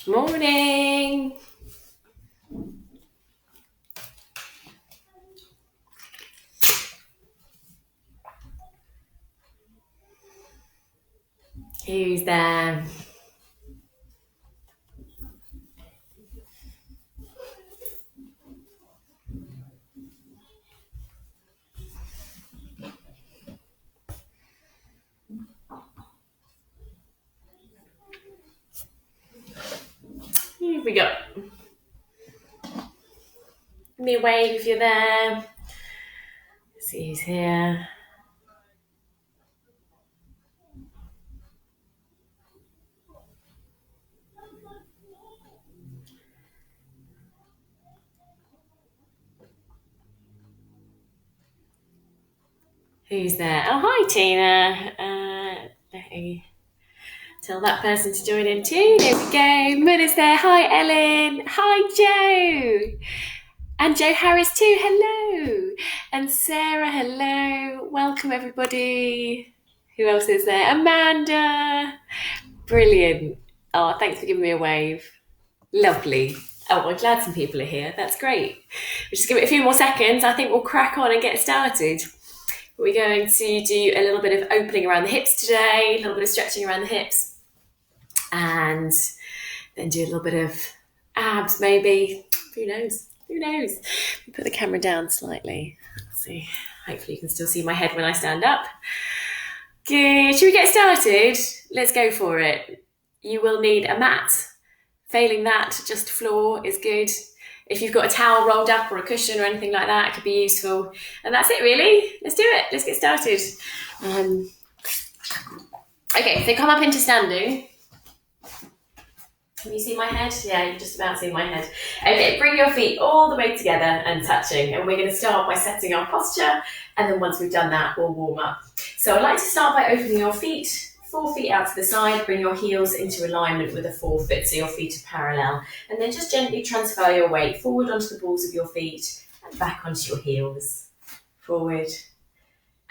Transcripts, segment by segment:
Morning. Who's there? Who have we got? Give me a wave if you're there. Let's see who's here. Who's there? Oh, hi, Tina. Let me tell that person to join in too. There we go. Muna's there. Hi, Ellen. Hi, Joe. And Joe Harris too. Hello. And Sarah, hello. Welcome, everybody. Who else is there? Amanda. Brilliant. Oh, thanks for giving me a wave. Lovely. Oh, I'm glad some people are here. That's great. We'll just give it a few more seconds. I think we'll crack on and get started. We're going to do a little bit of opening around the hips today, a little bit of stretching around the hips, and then do a little bit of abs maybe. Who knows? Who knows? Put the camera down slightly. Let's see. Hopefully you can still see my head when I stand up. Good. Should we get started? Let's go for it. You will need a mat. Failing that, just floor is good. If you've got a towel rolled up or a cushion or anything like that, it could be useful. And that's it, really. Let's do it. Let's get started. Okay, so come up into standing. Can you see my head? Yeah, you can just about see my head. Okay, bring your feet all the way together and touching. And we're going to start by setting our posture. And then once we've done that, we'll warm up. So I'd like to start by opening your feet. 4 feet out to the side, bring your heels into alignment with the forefoot, so your feet are parallel. And then just gently transfer your weight forward onto the balls of your feet and back onto your heels. Forward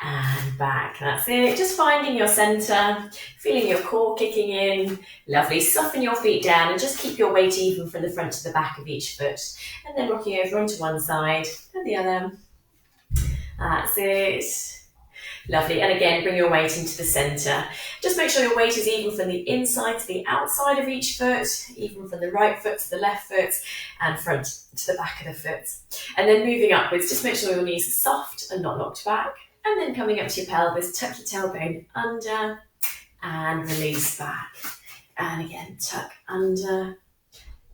and back. That's it. Just finding your centre, feeling your core kicking in. Lovely. Soften your feet down and just keep your weight even from the front to the back of each foot. And then rocking over onto one side and the other. That's it. Lovely. And again, bring your weight into the centre. Just make sure your weight is even from the inside to the outside of each foot, even from the right foot to the left foot, and front to the back of the foot. And then moving upwards, just make sure your knees are soft and not locked back. And then coming up to your pelvis, tuck your tailbone under and release back. And again, tuck under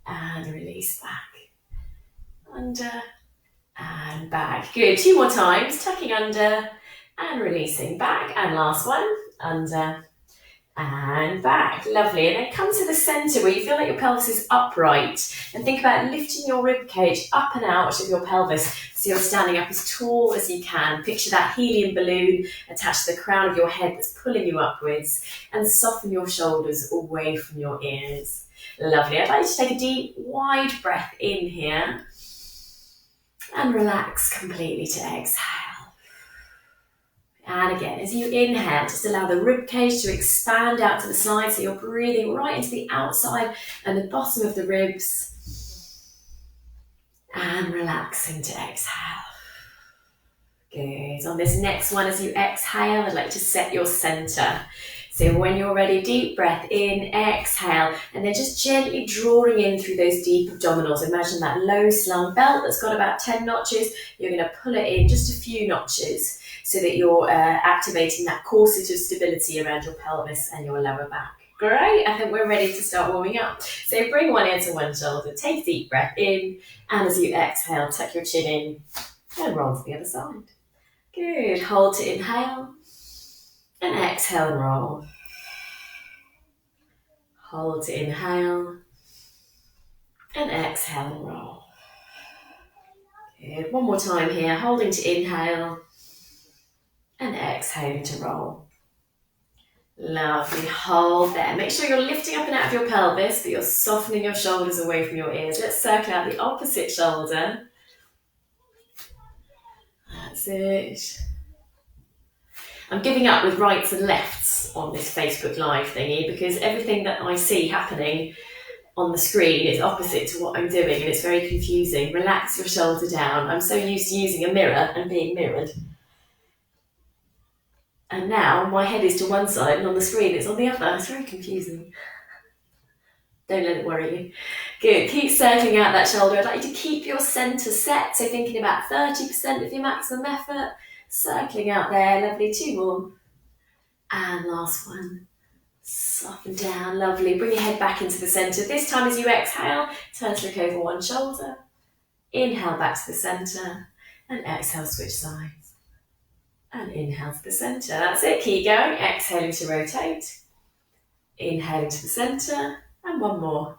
and release back. Under and back. Good. 2 more times, tucking under and releasing back. And last one, under and back. Lovely. And then come to the centre where you feel like your pelvis is upright. And think about lifting your rib cage up and out of your pelvis so you're standing up as tall as you can. Picture that helium balloon attached to the crown of your head that's pulling you upwards. And soften your shoulders away from your ears. Lovely. I'd like you to take a deep, wide breath in here. And relax completely to exhale. And again, as you inhale, just allow the rib cage to expand out to the side so you're breathing right into the outside and the bottom of the ribs. And relaxing to exhale. Good. On this next one, as you exhale, I'd like to set your centre. So when you're ready, deep breath in, exhale, and then just gently drawing in through those deep abdominals. Imagine that low slung belt that's got about 10 notches. You're going to pull it in just a few notches so that you're activating that corset of stability around your pelvis and your lower back. Great, I think we're ready to start warming up. So bring one ear to one shoulder, take a deep breath in, and as you exhale, tuck your chin in and roll to the other side. Good, hold to inhale. And exhale and roll. Hold to inhale. And exhale and roll. Good. One more time here. Holding to inhale. And exhaling to roll. Lovely. Hold there. Make sure you're lifting up and out of your pelvis, but you're softening your shoulders away from your ears. Let's circle out the opposite shoulder. That's it. I'm giving up with rights and lefts on this Facebook Live thingy because everything that I see happening on the screen is opposite to what I'm doing, and it's very confusing. Relax your shoulder down. I'm so used to using a mirror and being mirrored. And now my head is to one side and on the screen it's on the other. It's very confusing. Don't let it worry you. Good, keep circling out that shoulder. I'd like you to keep your centre set, so thinking about 30% of your maximum effort. Circling out there, lovely, 2 more. And last one. Up and down, lovely. Bring your head back into the centre. This time as you exhale, turn to look over one shoulder. Inhale back to the centre. And exhale, switch sides. And inhale to the centre. That's it, keep going. Exhaling to rotate. Inhaling to the centre. And one more.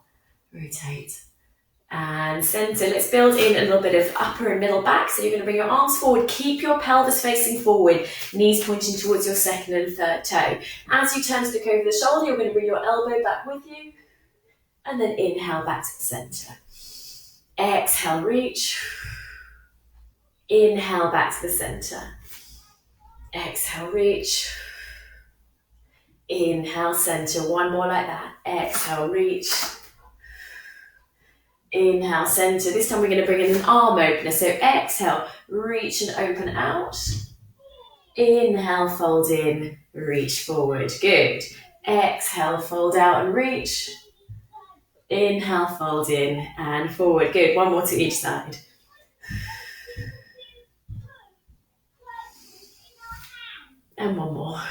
Rotate. And centre. Let's build in a little bit of upper and middle back. So you're going to bring your arms forward. Keep your pelvis facing forward. Knees pointing towards your second and third toe. As you turn to look over the shoulder, you're going to bring your elbow back with you. And then inhale back to the centre. Exhale, reach. Inhale back to the centre. Exhale, reach. Inhale, centre. One more like that. Exhale, reach. Inhale, centre. This time we're going to bring in an arm opener. So exhale, reach and open out. Inhale, fold in, reach forward. Good. Exhale, fold out and reach. Inhale, fold in and forward. Good. One more to each side. And one more.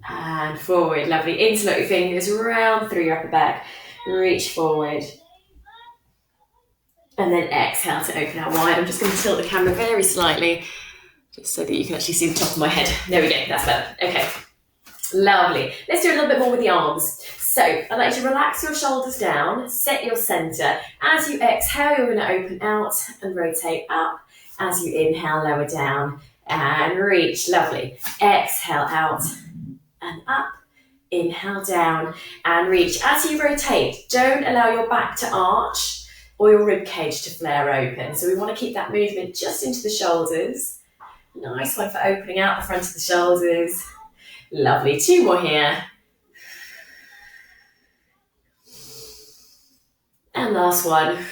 And forward. Lovely. Interlock your fingers round through your upper back. Reach forward. And then exhale to open out wide. I'm just going to tilt the camera very slightly just so that you can actually see the top of my head. There we go. That's better. Okay. Lovely. Let's do a little bit more with the arms. So I'd like you to relax your shoulders down, set your centre. As you exhale, you're going to open out and rotate up. As you inhale, lower down and reach. Lovely. Exhale out and up. Inhale down and reach. As you rotate, don't allow your back to arch or your rib cage to flare open. So we want to keep that movement just into the shoulders. Nice one for opening out the front of the shoulders. Lovely. 2 more here. And last one.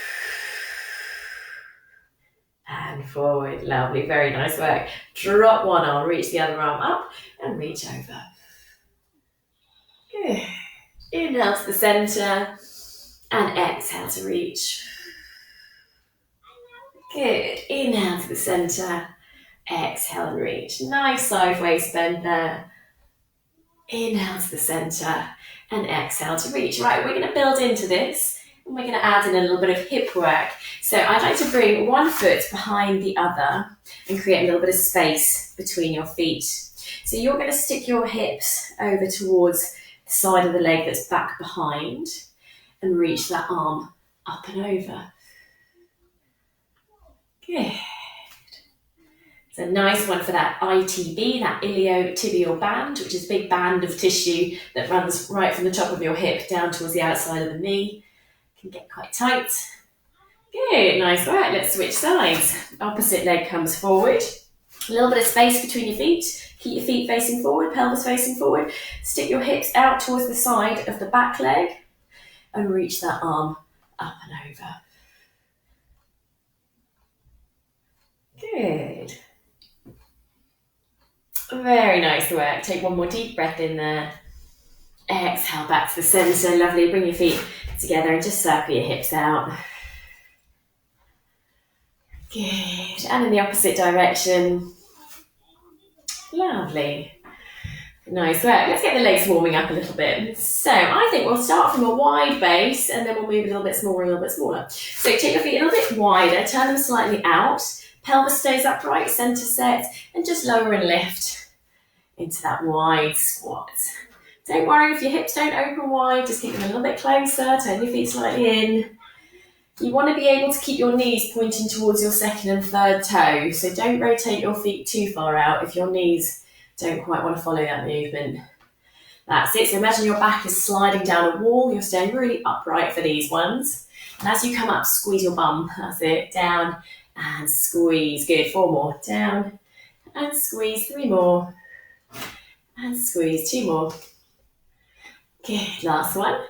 And forward. Lovely. Very nice work. Drop one arm, reach the other arm up and reach over. Good. Inhale to the centre and exhale to reach. Good. Inhale to the centre, exhale and reach. Nice sideways bend there. Inhale to the centre and exhale to reach. Right, we're going to build into this and we're going to add in a little bit of hip work. So I'd like to bring one foot behind the other and create a little bit of space between your feet. So you're going to stick your hips over towards the side of the leg that's back behind and reach that arm up and over. Good. It's a nice one for that ITB, that iliotibial band, which is a big band of tissue that runs right from the top of your hip down towards the outside of the knee. Can get quite tight. Good, nice work. Let's switch sides. Opposite leg comes forward. A little bit of space between your feet. Keep your feet facing forward, pelvis facing forward. Stick your hips out towards the side of the back leg and reach that arm up and over. Good. Very nice work. Take one more deep breath in there. Exhale back to the centre. Lovely. Bring your feet together and just circle your hips out. Good. And in the opposite direction. Lovely. Nice work. Let's get the legs warming up a little bit. So I think we'll start from a wide base and then we'll move a little bit smaller, a little bit smaller. So take your feet a little bit wider, turn them slightly out. Pelvis stays upright, centre set, and just lower and lift into that wide squat. Don't worry if your hips don't open wide, just keep them a little bit closer, turn your feet slightly in. You want to be able to keep your knees pointing towards your second and third toe, so don't rotate your feet too far out if your knees don't quite want to follow that movement. That's it. So imagine your back is sliding down a wall. You're staying really upright for these ones. And as you come up, squeeze your bum. That's it. Down and squeeze. Good. 4 more. Down and squeeze. 3 more. And squeeze. 2 more. Good, last one.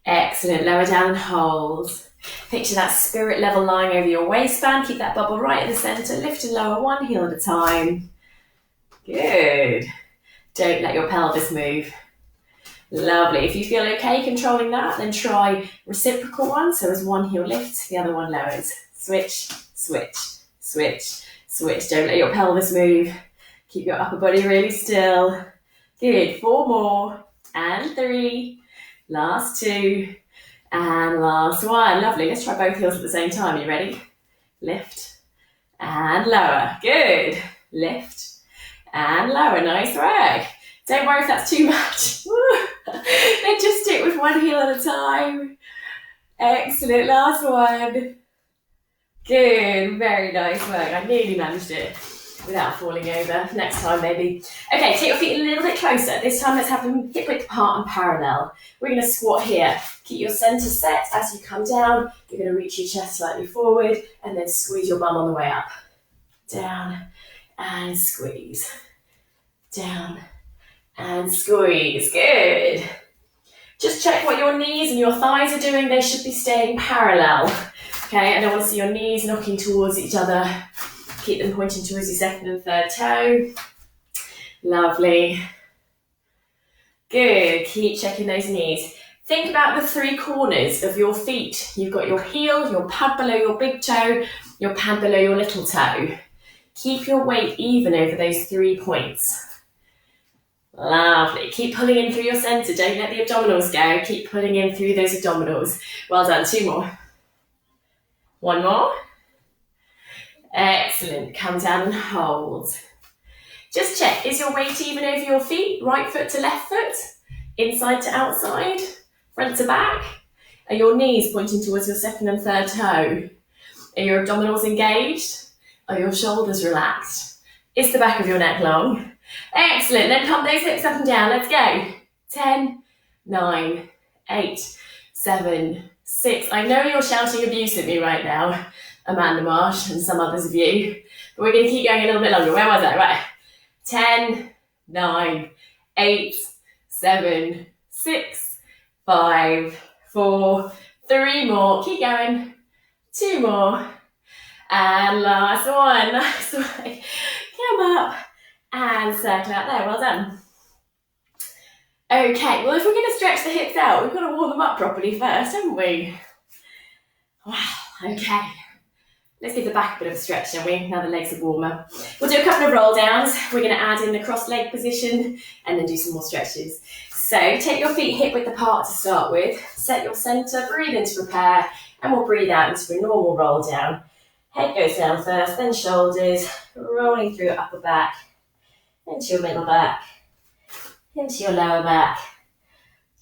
Excellent, lower down and hold. Picture that spirit level line over your waistband. Keep that bubble right in the centre. Lift and lower one heel at a time. Good. Don't let your pelvis move. Lovely. If you feel okay controlling that, then try reciprocal one. So as one heel lifts, the other one lowers. Switch, switch, switch, switch. Don't let your pelvis move. Keep your upper body really still. Good. 4 more. And 3. Last 2. And last 1. Lovely. Let's try both heels at the same time. You ready? Lift and lower. Good. Lift and lower. Nice work. Don't worry if that's too much. Then just stick with one heel at a time. Excellent. Last one. Good. Very nice work. I nearly managed it without falling over. Next time, maybe. Okay, take your feet a little bit closer. This time, let's have them hip width apart and parallel. We're going to squat here. Keep your centre set as you come down. You're going to reach your chest slightly forward and then squeeze your bum on the way up. Down and squeeze. Down and squeeze. Good. Just check what your knees and your thighs are doing. They should be staying parallel. Okay, I don't want to see your knees knocking towards each other. Keep them pointing towards your second and third toe. Lovely. Good. Keep checking those knees. Think about the 3 corners of your feet. You've got your heel, your pad below your big toe, your pad below your little toe. Keep your weight even over those 3 points. Lovely. Keep pulling in through your centre. Don't let the abdominals go. Keep pulling in through those abdominals. Well done. 2 more. 1 more. Excellent. Come down and hold. Just check. Is your weight even over your feet? Right foot to left foot? Inside to outside? Front to back? Are your knees pointing towards your second and third toe? Are your abdominals engaged? Are your shoulders relaxed? Is the back of your neck long? Excellent. Then pump those hips up and down. Let's go. 10, 9, 8, 7, 6. I know you're shouting abuse at me right now, Amanda Marsh and some others of you, but we're going to keep going a little bit longer. Where was I? Right. 10, 9, 8, 7, 6, 5, 4, 3 more. Keep going. 2 more. And last one. Nice way. Come up and circle out there. Well done. Okay, well, if we're going to stretch the hips out, we've got to warm them up properly first, haven't we? Wow, okay. Let's give the back a bit of a stretch, shall we? Now the legs are warmer. We'll do a couple of roll downs. We're going to add in the cross leg position and then do some more stretches. So take your feet hip width apart to start with. Set your centre, breathe in to prepare, and we'll breathe out into a normal roll down. Head goes down first, then shoulders, rolling through your upper back, into your middle back, into your lower back.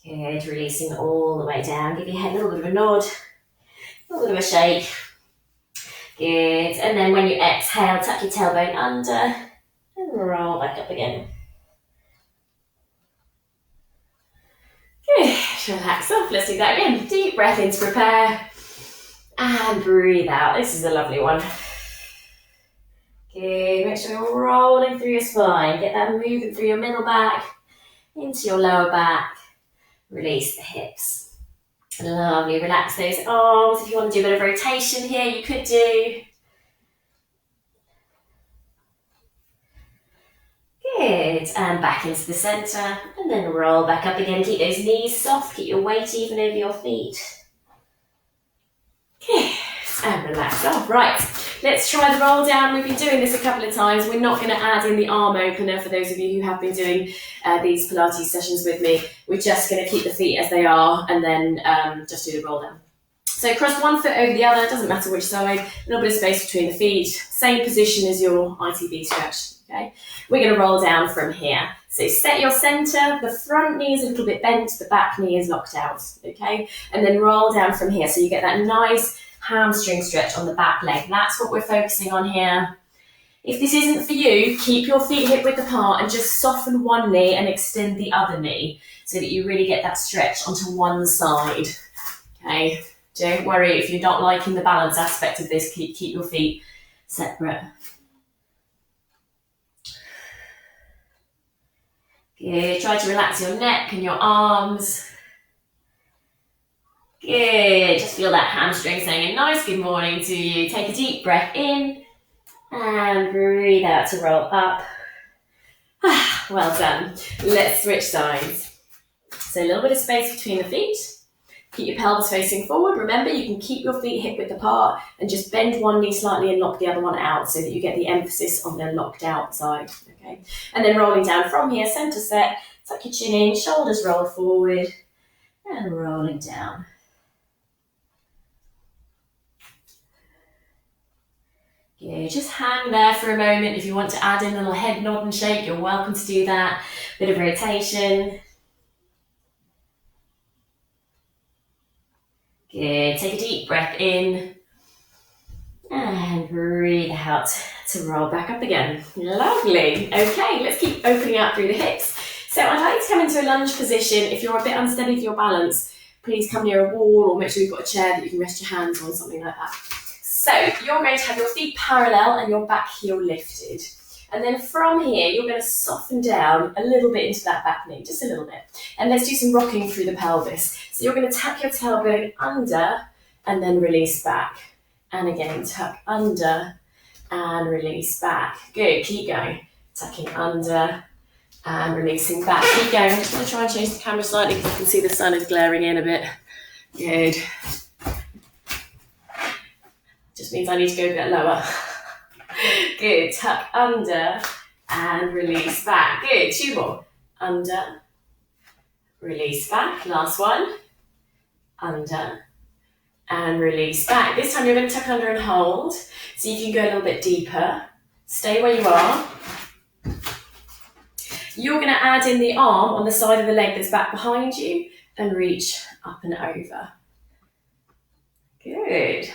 Good, releasing all the way down. Give your head a little bit of a nod, a little bit of a shake. Good, and then when you exhale, tuck your tailbone under and roll back up again. Good, relax off. Let's do that again. Deep breath in to prepare and breathe out. This is a lovely one. Good, make sure you're rolling through your spine. Get that movement through your middle back, into your lower back. Release the hips. Lovely, relax those arms. If you want to do a bit of rotation here, you could do. Good, and back into the centre, and then roll back up again. Keep those knees soft, keep your weight even over your feet. Good, and relax off. Right, let's try the roll down. We've been doing this a couple of times. We're not going to add in the arm opener for those of you who have been doing these Pilates sessions with me. We're just going to keep the feet as they are and then just do the roll down. So cross one foot over the other, doesn't matter which side, a little bit of space between the feet, same position as your ITB stretch, okay? We're going to roll down from here. So set your centre, the front knee is a little bit bent, the back knee is locked out, okay? And then roll down from here so you get that nice hamstring stretch on the back leg. That's what we're focusing on here. If this isn't for you, keep your feet hip width apart and just soften one knee and extend the other knee so that you really get that stretch onto one side, okay? Don't worry if you're not liking the balance aspect of this, keep your feet separate. Good. Try to relax your neck and your arms. Good. Just feel that hamstring saying a nice good morning to you. Take a deep breath in and breathe out to roll up. Well done. Let's switch sides. So a little bit of space between the feet. Keep your pelvis facing forward. Remember, you can keep your feet hip width apart and just bend one knee slightly and lock the other one out so that you get the emphasis on the locked out side. Okay. And then rolling down from here, center set, tuck your chin in, shoulders roll forward and rolling down. Good. Just hang there for a moment. If you want to add in a little head nod and shake, you're welcome to do that. Bit of rotation. Good. Take a deep breath in and breathe out to roll back up again. Lovely. Okay, let's keep opening out through the hips. So I'd like to come into a lunge position. If you're a bit unsteady with your balance, please come near a wall or make sure you've got a chair that you can rest your hands on, something like that. So you're going to have your feet parallel and your back heel lifted. And then from here, you're going to soften down a little bit into that back knee, just a little bit. And let's do some rocking through the pelvis. So you're going to tuck your tailbone under and then release back. And again, tuck under and release back. Good, keep going. Tucking under and releasing back. Keep going. I'm just going to try and change the camera slightly because I can see the sun is glaring in a bit. Good. Just means I need to go a bit lower. Good, tuck under and release back. Good, two more. Under, release back. Last one. Under and release back. This time you're going to tuck under and hold. See if you can go a little bit deeper. Stay where you are. You're going to add in the arm on the side of the leg that's back behind you and reach up and over. Good.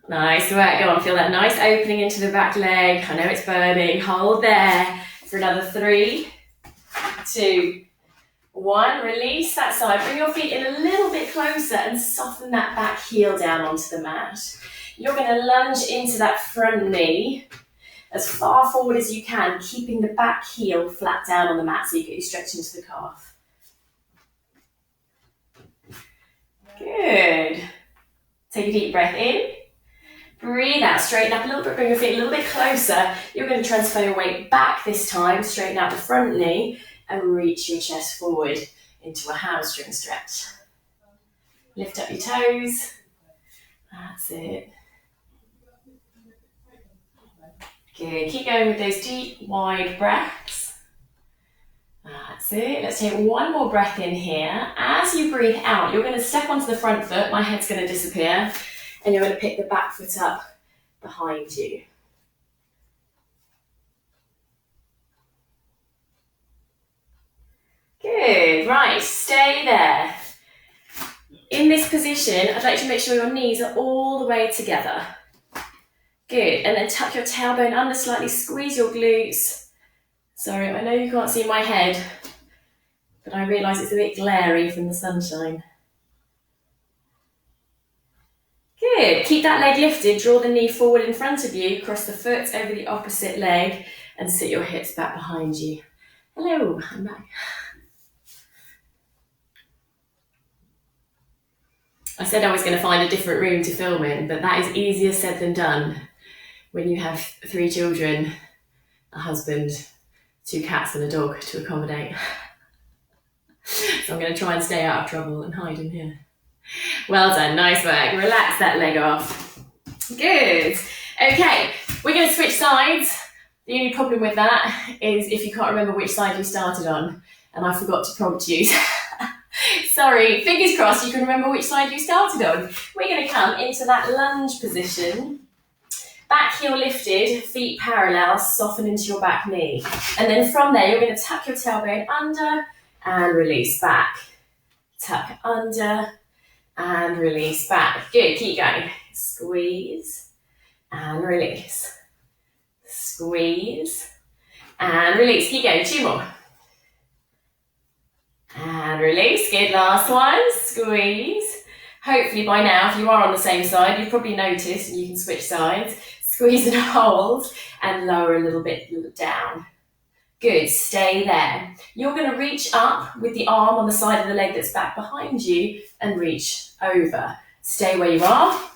Nice work. Go on, feel that nice opening into the back leg. I know it's burning. Hold there for another 3, 2, 1. Release that side. Bring your feet in a little bit closer and soften that back heel down onto the mat. You're going to lunge into that front knee as far forward as you can, keeping the back heel flat down on the mat so you get you stretch into the calf. Good. Take a deep breath in. Breathe out, straighten up a little bit, bring your feet a little bit closer. You're going to transfer your weight back this time, straighten out the front knee and reach your chest forward into a hamstring stretch. Lift up your toes. That's it. Good, keep going with those deep, wide breaths. That's it. Let's take one more breath in here. As you breathe out, you're going to step onto the front foot. My head's going to disappear. And you're going to pick the back foot up behind you. Good, right, stay there. In this position, I'd like you to make sure your knees are all the way together. Good, and then tuck your tailbone under slightly, squeeze your glutes. Sorry, I know you can't see my head, but I realise it's a bit glary from the sunshine. Good. Keep that leg lifted. Draw the knee forward in front of you. Cross the foot over the opposite leg and sit your hips back behind you. Hello, I'm back. I said I was going to find a different room to film in, but that is easier said than done when you have 3 children, a husband, 2 cats and a dog to accommodate. So I'm going to try and stay out of trouble and hide in here. Well done, nice work. Relax that leg off. Good. Okay, we're going to switch sides. The only problem with that is if you can't remember which side you started on, and I forgot to prompt you. Sorry, fingers crossed you can remember which side you started on. We're going to come into that lunge position. Back heel lifted, feet parallel, soften into your back knee. And then from there, you're going to tuck your tailbone under and release back. Tuck under and release back. Good, keep going. Squeeze and release. Squeeze and release. Keep going, 2 more. And release. Good, last one. Squeeze. Hopefully by now, if you are on the same side, you've probably noticed and you can switch sides. Squeeze and hold and lower a little bit down. Good, stay there. You're going to reach up with the arm on the side of the leg that's back behind you and reach over. Stay where you are.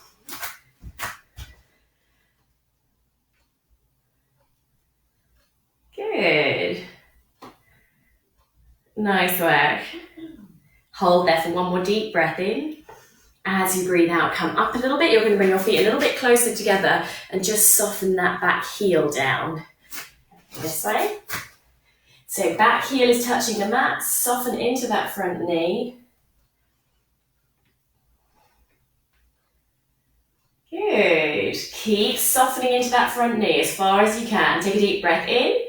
Good. Nice work. Hold there for one more deep breath in. As you breathe out, come up a little bit. You're going to bring your feet a little bit closer together and just soften that back heel down. This way. So back heel is touching the mat. Soften into that front knee. Good. Keep softening into that front knee as far as you can. Take a deep breath in.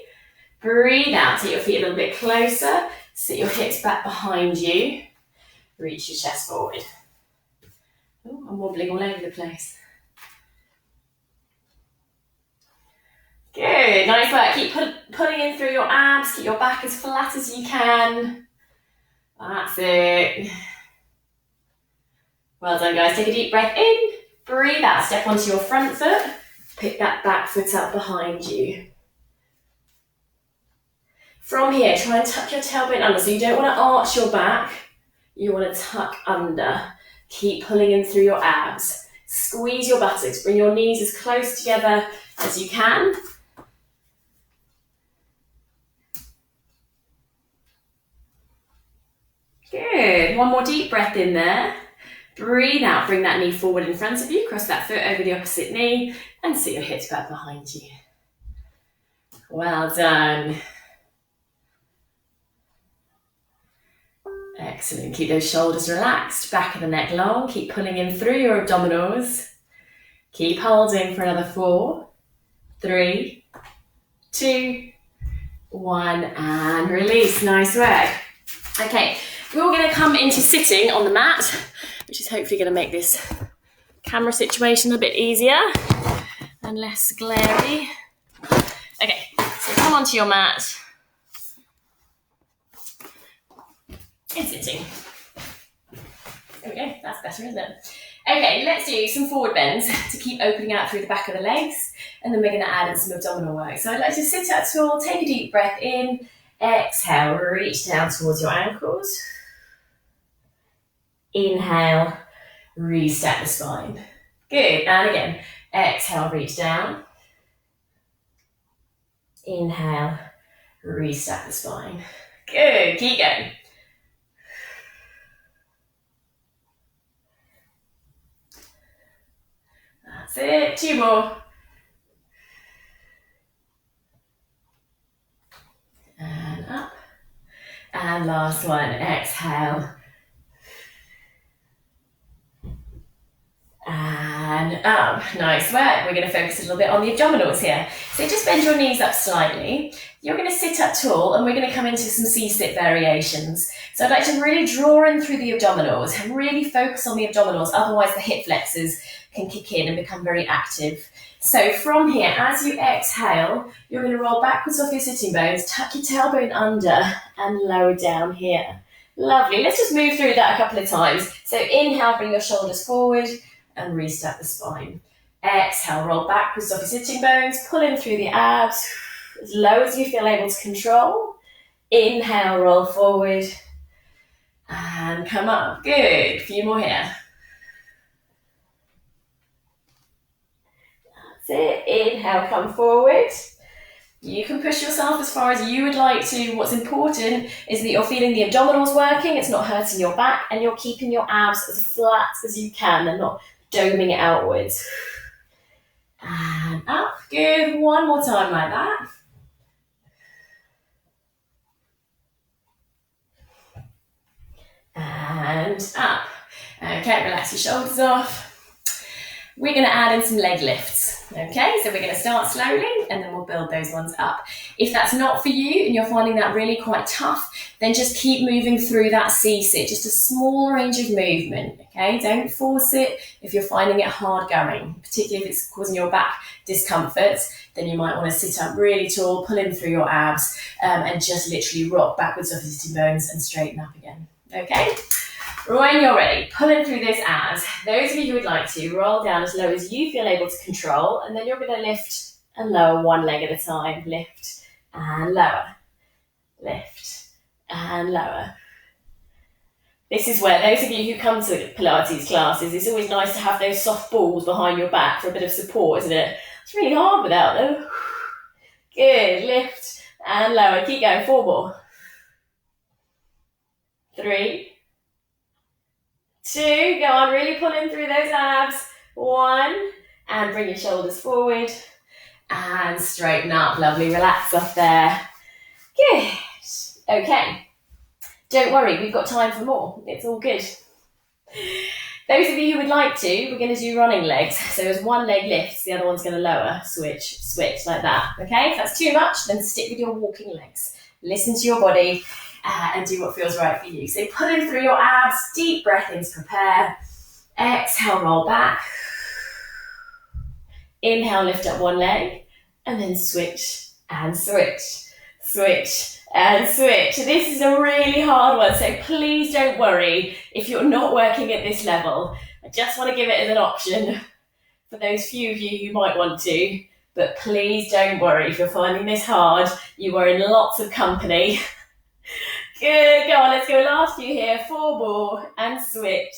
Breathe out. Take your feet a little bit closer. Sit your hips back behind you. Reach your chest forward. Oh, I'm wobbling all over the place. Good, nice work. Keep pulling in through your abs. Keep your back as flat as you can. That's it. Well done, guys. Take a deep breath in. Breathe out. Step onto your front foot. Pick that back foot up behind you. From here, try and tuck your tailbone under. So you don't want to arch your back. You want to tuck under. Keep pulling in through your abs. Squeeze your buttocks. Bring your knees as close together as you can. Good. One more deep breath in there. Breathe out. Bring that knee forward in front of you. Cross that foot over the opposite knee and sit your hips back behind you. Well done. Excellent. Keep those shoulders relaxed, back of the neck long. Keep pulling in through your abdominals. Keep holding for another 4, 3, 2, 1, and release. Nice work. Okay, we're all going to come into sitting on the mat, which is hopefully going to make this camera situation a bit easier and less glary. Okay, so come onto your mat. In sitting. There we go, that's better, isn't it? Okay, let's do some forward bends to keep opening out through the back of the legs, and then we're going to add in some abdominal work. So I'd like to sit up tall, take a deep breath in, exhale, reach down towards your ankles. Inhale, restack the spine. Good, and again, exhale, reach down. Inhale, restack the spine. Good, keep going. That's it, 2 more. And up. And last one, exhale. And up. Nice work. We're going to focus a little bit on the abdominals here. So just bend your knees up slightly. You're going to sit up tall and we're going to come into some C-sit variations. So I'd like to really draw in through the abdominals and really focus on the abdominals, otherwise the hip flexors can kick in and become very active. So from here, as you exhale, you're going to roll backwards off your sitting bones, tuck your tailbone under and lower down here. Lovely. Let's just move through that a couple of times. So inhale, bring your shoulders forward and restack the spine. Exhale, roll backwards off your sitting bones, pull in through the abs, as low as you feel able to control. Inhale, roll forward and come up. Good. A few more here. That's it. Inhale, come forward. You can push yourself as far as you would like to. What's important is that you're feeling the abdominals working, it's not hurting your back, and you're keeping your abs as flat as you can and not doming it outwards. And up. Good. One more time like that. And up. Okay, relax your shoulders off. We're going to add in some leg lifts. Okay, so we're going to start slowly and then we'll build those ones up. If that's not for you and you're finding that really quite tough, then just keep moving through that C-sit, just a small range of movement. Okay, don't force it if you're finding it hard going, particularly if it's causing your back discomfort. Then you might want to sit up really tall, pull in through your abs, and just literally rock backwards off your sitting bones and straighten up again. Okay. When you're ready, pull in through those abs. Those of you who would like to, roll down as low as you feel able to control, and then you're going to lift and lower one leg at a time. Lift and lower. lift, and lower. This is where those of you who come to Pilates classes, it's always nice to have those soft balls behind your back for a bit of support, isn't it? It's really hard without them. Good, lift and lower. Keep going, 4 more. 3, 2, go on, really pulling through those abs. 1, and bring your shoulders forward and straighten up. Lovely, relax off there. Good. Okay. Don't worry, we've got time for more. It's all good. Those of you who would like to, we're going to do running legs. So as one leg lifts, the other one's going to lower. Switch, switch, like that. Okay? If that's too much, then stick with your walking legs. Listen to your body and do what feels right for you. So pulling through your abs, deep breath in to prepare. Exhale, roll back. Inhale, lift up one leg. And then switch and switch. Switch and switch. This is a really hard one, so please don't worry if you're not working at this level. I just want to give it as an option for those few of you who might want to, but please don't worry if you're finding this hard. You are in lots of company. Good, go on, let's go last few here. 4 more and switch.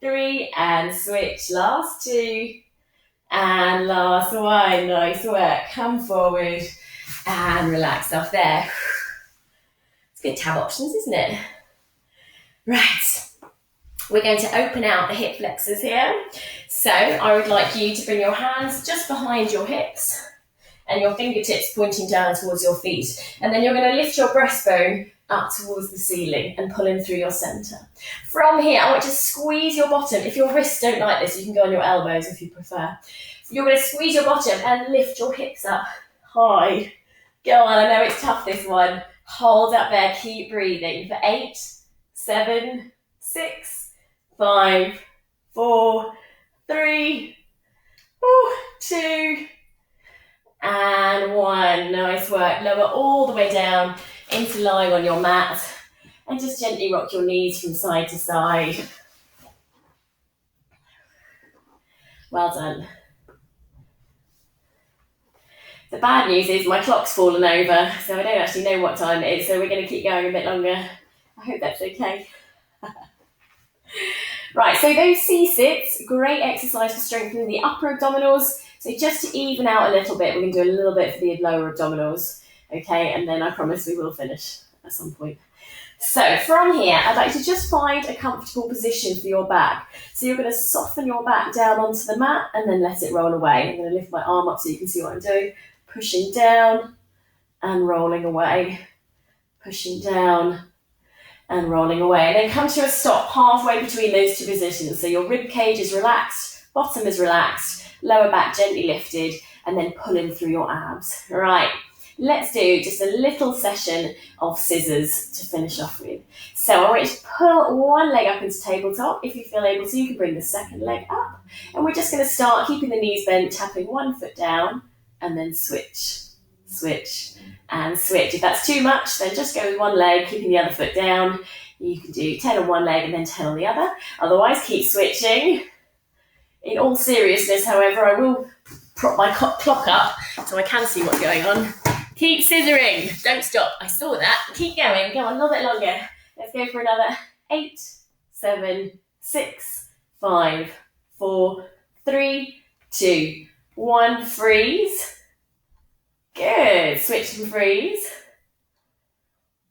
3 and switch. Last 2 and last 1. Nice work. Come forward and relax off there. It's good to have options, isn't it? Right. We're going to open out the hip flexors here. So I would like you to bring your hands just behind your hips and your fingertips pointing down towards your feet. And then you're going to lift your breastbone up towards the ceiling and pull in through your centre. From here, I want you to squeeze your bottom. If your wrists don't like this, you can go on your elbows if you prefer. You're going to squeeze your bottom and lift your hips up high. Go on, I know it's tough, this one. Hold up there, keep breathing for 8, 7, 6, 5, 4, 3, 2, and 1. Nice work. Lower all the way down into lying on your mat and just gently rock your knees from side to side. Well done. The bad news is my clock's fallen over, so I don't actually know what time it is, so we're going to keep going a bit longer. I hope that's okay. Right, so those C-sits, great exercise for strengthening the upper abdominals. So just to even out a little bit, we're going to do a little bit for the lower abdominals, okay? And then I promise we will finish at some point. So from here, I'd like to just find a comfortable position for your back. So you're going to soften your back down onto the mat and then let it roll away. I'm going to lift my arm up so you can see what I'm doing. Pushing down and rolling away. Pushing down and rolling away. And then come to a stop halfway between those two positions. So your rib cage is relaxed, bottom is relaxed, lower back gently lifted, and then pulling through your abs. All right, let's do just a little session of scissors to finish off with. So I want you to pull one leg up into tabletop. If you feel able to, you can bring the second leg up. And we're just going to start keeping the knees bent, tapping one foot down, and then switch, switch, and switch. If that's too much, then just go with one leg, keeping the other foot down. You can do 10 on one leg and then 10 on the other. Otherwise, keep switching. In all seriousness, however, I will prop my clock up so I can see what's going on. Keep scissoring. Don't stop. I saw that. Keep going. Go on, a little bit longer. Let's go for another 8, 7, 6, 5, 4, 3, 2, 1. Freeze. Good. Switch and freeze.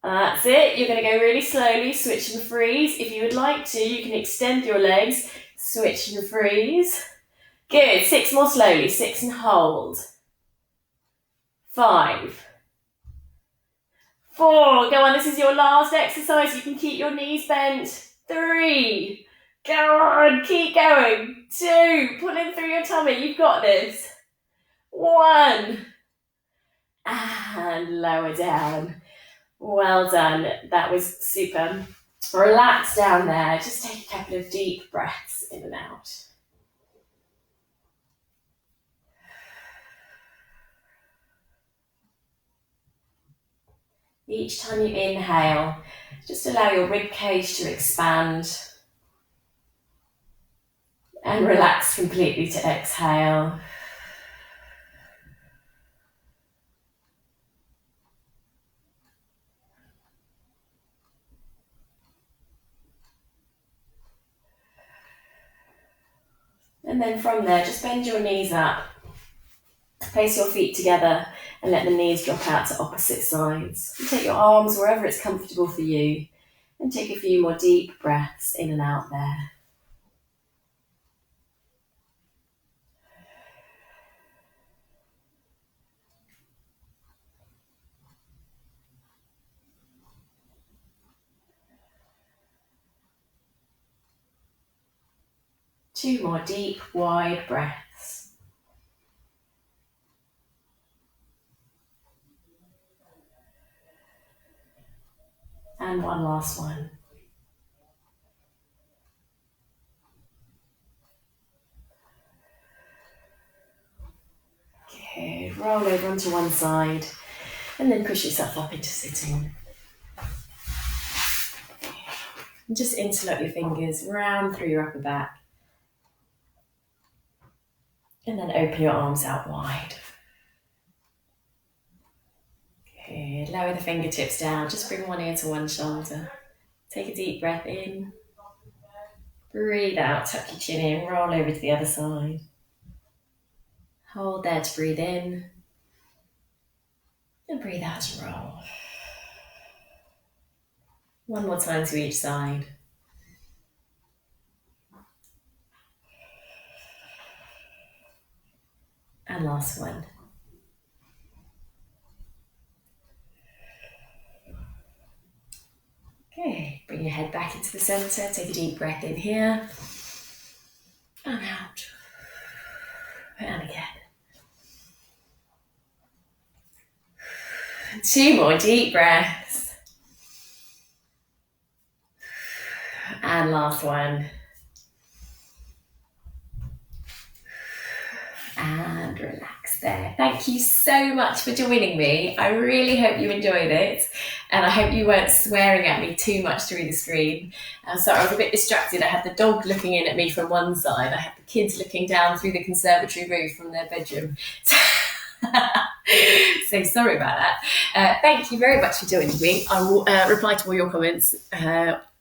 That's it. You're going to go really slowly. Switch and freeze. If you would like to, you can extend your legs. Switch and freeze. Good. 6 more slowly. 6 and hold. 5, 4. Go on. This is your last exercise. You can keep your knees bent. 3. Go on. Keep going. 2. Pulling through your tummy. You've got this. 1. And lower down. Well done. That was super. Relax down there. Just take a couple of deep breaths in and out. Each time you inhale, just allow your rib cage to expand and relax completely to exhale. And then from there, just bend your knees up. Place your feet together and let the knees drop out to opposite sides. And take your arms wherever it's comfortable for you. And take a few more deep breaths in and out there. Two more deep, wide breaths. And one last one. Good. Roll over onto one side and then push yourself up into sitting. And just interlock your fingers round through your upper back. And then open your arms out wide. Good. Lower the fingertips down. Just bring one ear to one shoulder. Take a deep breath in. Breathe out. Tuck your chin in. Roll over to the other side. Hold there to breathe in. And breathe out to roll. One more time to each side. And last one. Okay, bring your head back into the centre. Take a deep breath in here. And out. And again. Two more deep breaths. And last one. And relax there. Thank you so much for joining me. I really hope you enjoyed it. And I hope you weren't swearing at me too much through the screen. Sorry, I was a bit distracted. I had the dog looking in at me from one side. I had the kids looking down through the conservatory roof from their bedroom. So sorry about that. Thank you very much for joining me. I will reply to all your comments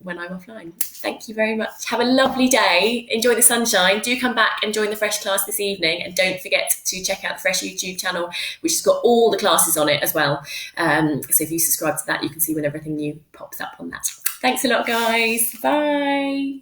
when I'm offline. Thank you very much. Have a lovely day. Enjoy the sunshine. Do come back and join the Fresh class this evening. And don't forget to check out the Fresh YouTube channel, which has got all the classes on it as well. So if you subscribe to that, you can see when everything new pops up on that. Thanks a lot, guys. Bye.